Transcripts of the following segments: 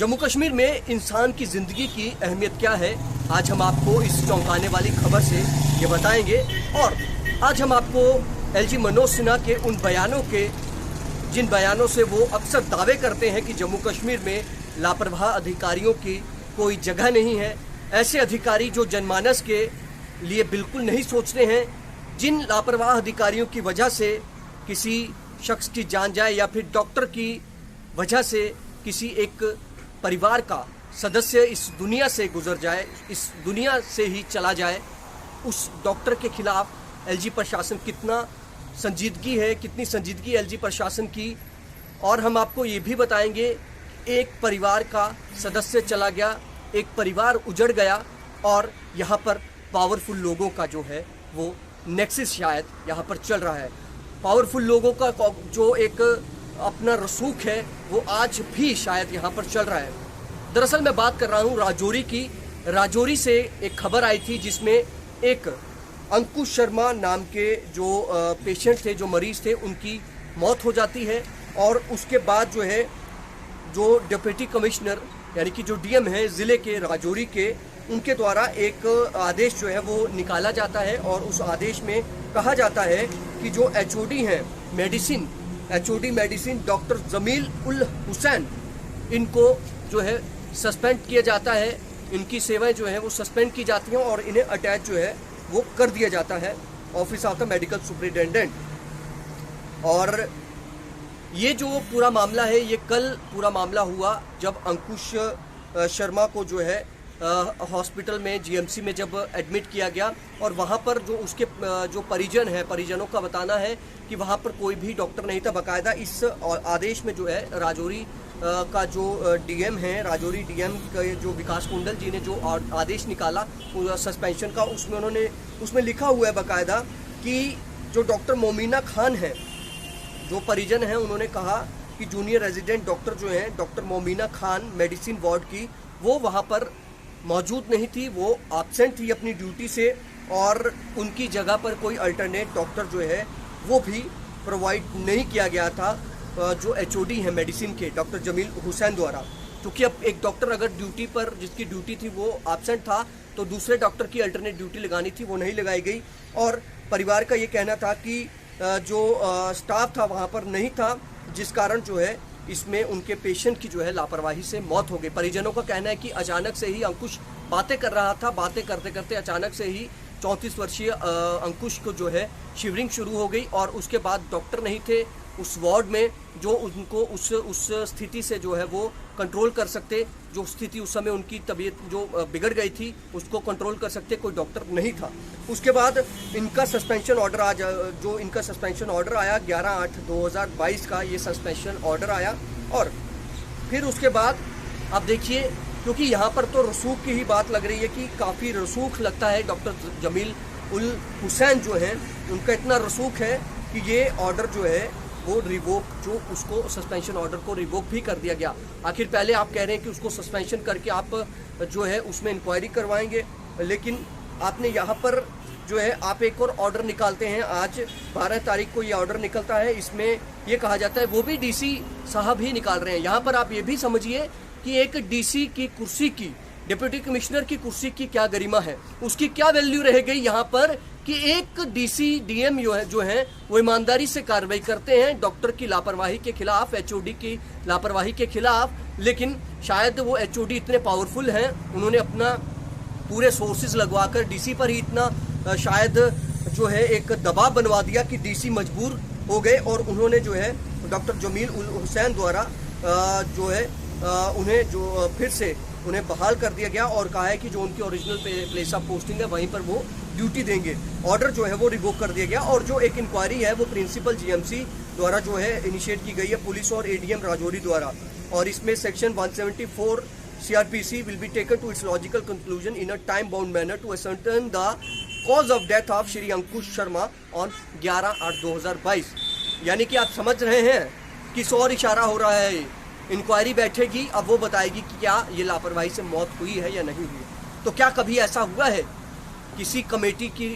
जम्मू कश्मीर में इंसान की ज़िंदगी की अहमियत क्या है, आज हम आपको इस चौंकाने वाली खबर से ये बताएंगे। और आज हम आपको एलजी मनोज सिन्हा के उन बयानों के, जिन बयानों से वो अक्सर दावे करते हैं कि जम्मू कश्मीर में लापरवाह अधिकारियों की कोई जगह नहीं है, ऐसे अधिकारी जो जनमानस के लिए बिल्कुल नहीं सोचते हैं, जिन लापरवाह अधिकारियों की वजह से किसी शख्स की जान जाए या फिर डॉक्टर की वजह से किसी एक परिवार का सदस्य इस दुनिया से गुजर जाए, इस दुनिया से ही चला जाए, उस डॉक्टर के खिलाफ एलजी प्रशासन कितना संजीदगी है, कितनी संजीदगी एलजी प्रशासन की। और हम आपको ये भी बताएंगे, एक परिवार का सदस्य चला गया, एक परिवार उजड़ गया और यहाँ पर पावरफुल लोगों का जो है वो नेक्सस शायद यहाँ पर चल रहा है। पावरफुल लोगों का जो एक अपना रसूख है वो आज भी शायद यहाँ पर चल रहा है। दरअसल मैं बात कर रहा हूँ राजौरी की। राजौरी से एक खबर आई थी जिसमें एक अंकुश शर्मा नाम के जो पेशेंट थे, जो मरीज थे, उनकी मौत हो जाती है। और उसके बाद जो है, जो डिप्टी कमिश्नर यानी कि जो डीएम है ज़िले के राजौरी के, उनके द्वारा एक आदेश जो है वो निकाला जाता है। और उस आदेश में कहा जाता है कि जो एचओडी हैं medicine, HOD medicine doctor Jameel ul Hussain, इनको जो है सस्पेंड किया जाता है, इनकी सेवाएं जो है वो सस्पेंड की जाती हैं और इन्हें अटैच जो है वो कर दिया जाता है office of the medical superintendent. और ये जो पूरा मामला है, ये कल पूरा मामला हुआ जब अंकुश शर्मा को जो है हॉस्पिटल में जीएमसी में जब एडमिट किया गया। और वहाँ पर जो उसके जो परिजन है, परिजनों का बताना है कि वहाँ पर कोई भी डॉक्टर नहीं था। बाकायदा इस आदेश में जो है राजौरी का जो डीएम है, राजौरी डीएम का जो विकास कुंडल जी ने जो आदेश निकाला सस्पेंशन का, उसमें लिखा हुआ है बाकायदा कि जो डॉक्टर मोमिना खान है, जो परिजन हैं, उन्होंने कहा कि जूनियर रेजिडेंट डॉक्टर जो हैं, doctor Momina Khan medicine ward की, वो वहाँ पर मौजूद नहीं थी, वो एब्सेंट थी अपनी ड्यूटी से। और उनकी जगह पर कोई अल्टरनेट डॉक्टर जो है वो भी प्रोवाइड नहीं किया गया था जो एचओडी है मेडिसिन के, डॉक्टर जमील हुसैन द्वारा। क्योंकि अब एक डॉक्टर अगर ड्यूटी पर, जिसकी ड्यूटी थी वो एब्सेंट था, तो दूसरे डॉक्टर की अल्टरनेट ड्यूटी लगानी थी, वो नहीं लगाई गई। और परिवार का ये कहना था कि जो स्टाफ था वहाँ पर नहीं था, जिस कारण जो है इसमें उनके पेशेंट की जो है लापरवाही से मौत हो गई। परिजनों का कहना है कि अचानक से ही अंकुश बातें कर रहा था, बातें करते करते अचानक से ही 34 वर्षीय अंकुश को जो है शिवरिंग शुरू हो गई। और उसके बाद डॉक्टर नहीं थे उस वार्ड में जो उनको उस स्थिति से जो है वो कंट्रोल कर सकते, जो स्थिति उस समय उनकी तबीयत जो बिगड़ गई थी उसको कंट्रोल कर सकते, कोई डॉक्टर नहीं था। उसके बाद इनका सस्पेंशन ऑर्डर आज जो इनका सस्पेंशन ऑर्डर आया 11/8/2022 का ये सस्पेंशन ऑर्डर आया। और फिर उसके बाद आप देखिए, क्योंकि यहाँ पर तो रसूख की ही बात लग रही है कि काफ़ी रसूख लगता है डॉक्टर जमील उल हुसैन जो है, उनका इतना रसूख है कि ये ऑर्डर जो है वो रिवोक, जो उसको सस्पेंशन ऑर्डर को रिवोक भी कर दिया गया। आखिर पहले आप कह रहे हैं कि उसको सस्पेंशन करके आप जो है उसमें इंक्वायरी करवाएंगे, लेकिन आपने यहाँ पर जो है आप एक और ऑर्डर निकालते हैं। आज 12 तारीख को ये ऑर्डर निकलता है, इसमें ये कहा जाता है, वो भी डीसी साहब ही निकाल रहे हैं। यहाँ पर आप ये भी समझिए कि एक डीसी की कुर्सी की, डिप्टी कमिश्नर की कुर्सी की क्या गरिमा है, उसकी क्या वैल्यू रह गई यहाँ पर कि एक डीसी डीएम जो है वो ईमानदारी से कार्रवाई करते हैं डॉक्टर की लापरवाही के खिलाफ, एचओडी की लापरवाही के खिलाफ। लेकिन शायद वो एचओडी इतने पावरफुल हैं, उन्होंने अपना पूरे सोर्सेज लगवाकर डीसी पर ही इतना शायद जो है एक दबाव बनवा दिया कि डीसी मजबूर हो गए। और उन्होंने जो है डॉक्टर जमील उल हुसैन द्वारा जो है उन्हें जो फिर से उन्हें बहाल कर दिया गया और कहा है कि जो उनकी ओरिजिनल प्लेस ऑफ पोस्टिंग है वहीं पर वो ड्यूटी देंगे। ऑर्डर जो है वो रिवोक कर दिया गया। और जो एक इंक्वायरी है वो प्रिंसिपल जीएमसी द्वारा जो है इनिशिएट की गई है, पुलिस और एडीएम राजौरी द्वारा। और इसमें section 174 CRPC will be taken to its logical conclusion in a time bound manner to ascertain the cause of death of Shri Ankush Sharma on 11/8/2022। यानी कि आप समझ रहे हैं किस और इशारा हो रहा है। इंक्वायरी बैठेगी, अब वो बताएगी कि क्या ये लापरवाही से मौत हुई है या नहीं हुई। तो क्या कभी ऐसा हुआ है, किसी कमेटी की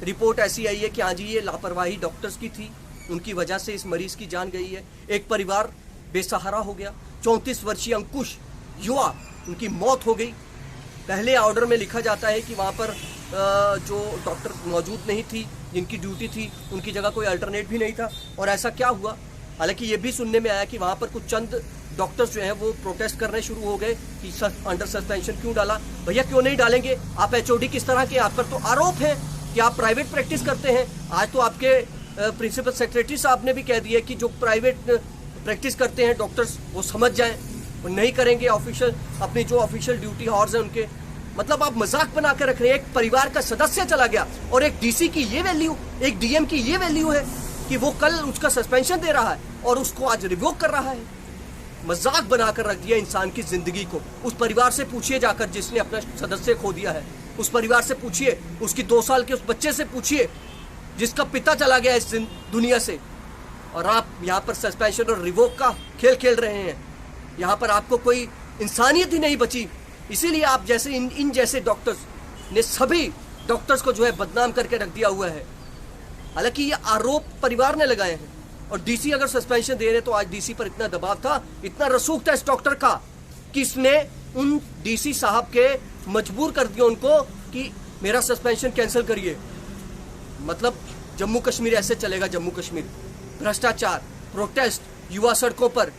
रिपोर्ट ऐसी आई है कि हाँ जी ये लापरवाही डॉक्टर्स की थी, उनकी वजह से इस मरीज की जान गई है। एक परिवार बेसहारा हो गया। 34 वर्षीय अंकुश युवा उनकी मौत हो गई। पहले ऑर्डर में लिखा जाता है कि वहाँ पर जो डॉक्टर मौजूद नहीं थी, जिनकी ड्यूटी थी, उनकी जगह कोई अल्टरनेट भी नहीं था। और ऐसा क्या हुआ? हालांकि ये भी सुनने में आया कि वहाँ पर कुछ चंद डॉक्टर्स जो हैं वो प्रोटेस्ट करने शुरू हो गए कि अंडर सस्पेंशन क्यों डाला। भैया क्यों नहीं डालेंगे? आप एचओडी किस तरह के? आप पर तो आरोप है कि आप प्राइवेट प्रैक्टिस करते हैं। आज तो आपके प्रिंसिपल सेक्रेटरी साहब ने भी कह दिया कि जो प्राइवेट प्रैक्टिस करते हैं डॉक्टर्स वो समझ जाएं, वो नहीं करेंगे ऑफिशियल अपनी जो ऑफिशियल ड्यूटी हॉर्स हैं उनके। मतलब आप मजाक बना के रख रहे हैं। एक परिवार का सदस्य चला गया और एक डीसी की ये वैल्यू, एक डीएम की ये वैल्यू है कि वो कल उसका सस्पेंशन दे रहा है और उसको आज रिवोक कर रहा है। मजाक बनाकर रख दिया इंसान की जिंदगी को। उस परिवार से पूछिए जाकर जिसने अपना सदस्य खो दिया है, उस परिवार से पूछिए, उसकी 2 साल के उस बच्चे से पूछिए जिसका पिता चला गया इस दुनिया से, और आप यहाँ पर सस्पेंशन और रिवोक का खेल खेल रहे हैं। यहाँ पर आपको कोई इंसानियत ही नहीं बची। इसीलिए आप जैसे इन जैसे डॉक्टर्स ने सभी डॉक्टर्स को जो है बदनाम करके रख दिया हुआ है। हालांकि ये आरोप परिवार ने लगाए हैं और डीसी अगर सस्पेंशन दे रहे तो आज डीसी पर इतना दबाव था, इतना रसूख था इस डॉक्टर का कि इसने उन डीसी साहब के मजबूर कर दिया उनको कि मेरा सस्पेंशन कैंसिल करिए। मतलब जम्मू कश्मीर ऐसे चलेगा? जम्मू कश्मीर भ्रष्टाचार, प्रोटेस्ट, युवा सड़कों पर,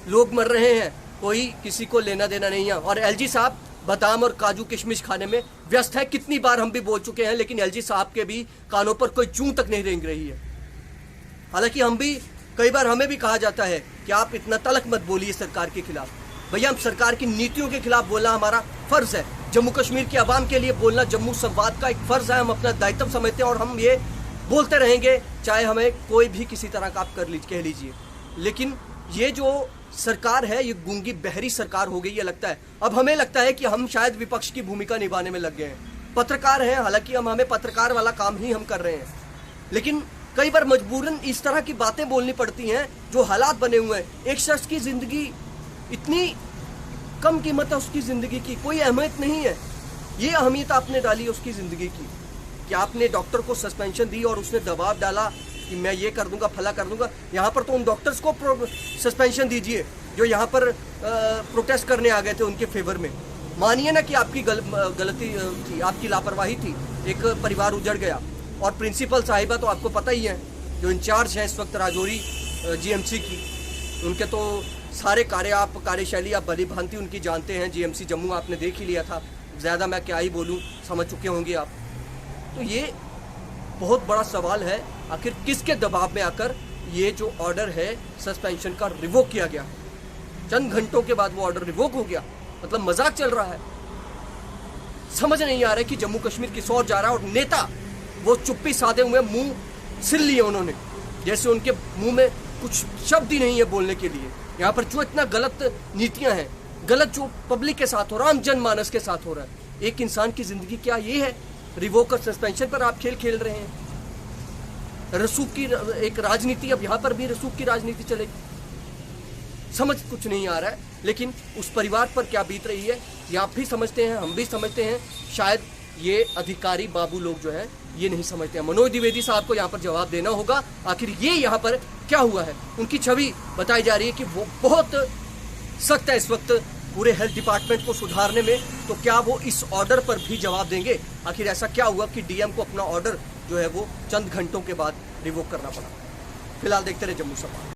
लोग मर रहे हैं, कोई किसी को लेना देना नहीं है। और एलजी साहब बादाम और काजू किशमिश खाने में व्यस्त है। कितनी बार हम भी बोल चुके हैं, लेकिन एलजी साहब के भी कानों पर कोई जूं तक नहीं रेंग रही है। हालांकि हम भी कई बार हमें भी कहा जाता है कि आप इतना तलक मत बोलिए सरकार के खिलाफ। भैया हम सरकार की नीतियों के खिलाफ बोलना हमारा फर्ज है। जम्मू कश्मीर की आवाम के लिए बोलना जम्मू संवाद का एक फर्ज है। हम अपना दायित्व समझते हैं और हम ये बोलते रहेंगे, चाहे हमें कोई भी किसी तरह का आप कह लीजिए। लेकिन ये जो सरकार है ये गूंगी बहरी सरकार हो गई है लगता है। अब हमें लगता है कि हम शायद विपक्ष की भूमिका निभाने में लग गए हैं। पत्रकार हैं, हालांकि हमें पत्रकार वाला काम ही हम कर रहे हैं, लेकिन कई बार मजबूरन इस तरह की बातें बोलनी पड़ती हैं जो हालात बने हुए हैं। एक शख्स की जिंदगी इतनी कम कीमत है, उसकी जिंदगी की कोई अहमियत नहीं है। ये अहमियत आपने डाली उसकी जिंदगी की कि आपने डॉक्टर को सस्पेंशन दी और उसने दबाव डाला कि मैं ये कर दूंगा, फला कर दूंगा। यहाँ पर तो उन डॉक्टर्स को सस्पेंशन दीजिए जो यहाँ पर प्रोटेस्ट करने आ गए थे उनके फेवर में। मानिए ना कि आपकी गलती थी, आपकी लापरवाही थी, एक परिवार उजड़ गया। और प्रिंसिपल साहिबा तो आपको पता ही है जो इंचार्ज हैं इस वक्त राजौरी जीएमसी की, उनके तो सारे कार्यशैली आप भली भांति उनकी जानते हैं। जीएमसी जम्मू आपने देख ही लिया था, ज़्यादा मैं क्या ही बोलूँ, समझ चुके होंगे आप। तो ये बहुत बड़ा सवाल है, आखिर किसके दबाव में आकर ये जो ऑर्डर है सस्पेंशन का रिवोक किया गया। चंद घंटों के बाद वो ऑर्डर रिवोक हो गया। मतलब मजाक चल रहा है। समझ नहीं आ रहा है कि जम्मू कश्मीर किस ओर जा रहा है। और नेता वो चुप्पी साधे हुए मुंह सिल लिए उन्होंने, जैसे उनके मुंह में कुछ शब्द ही नहीं है बोलने के लिए। यहाँ पर जो इतना गलत नीतियां हैं, गलत जो पब्लिक के साथ हो रहा है, आम जनमानस के साथ हो रहा है। एक इंसान की जिंदगी क्या ये है? रिवोक और सस्पेंशन पर आप खेल खेल रहे हैं। रसूख की एक राजनीति, अब यहाँ पर भी रसूख की राजनीति चलेगी। समझ कुछ नहीं आ रहा है। लेकिन उस परिवार पर क्या बीत रही है ये आप भी समझते हैं, हम भी समझते हैं। शायद ये अधिकारी बाबू लोग जो है ये नहीं समझते हैं। मनोज द्विवेदी साहब को यहाँ पर जवाब देना होगा, आखिर ये यहाँ पर क्या हुआ है। उनकी छवि बताई जा रही है कि वो बहुत सख्त है इस वक्त पूरे हेल्थ डिपार्टमेंट को सुधारने में। तो क्या वो इस ऑर्डर पर भी जवाब देंगे? आखिर ऐसा क्या हुआ कि डीएम को अपना ऑर्डर जो है वो चंद घंटों के बाद रिवोक करना पड़ा। फिलहाल देखते रहे जम्मू संवाद।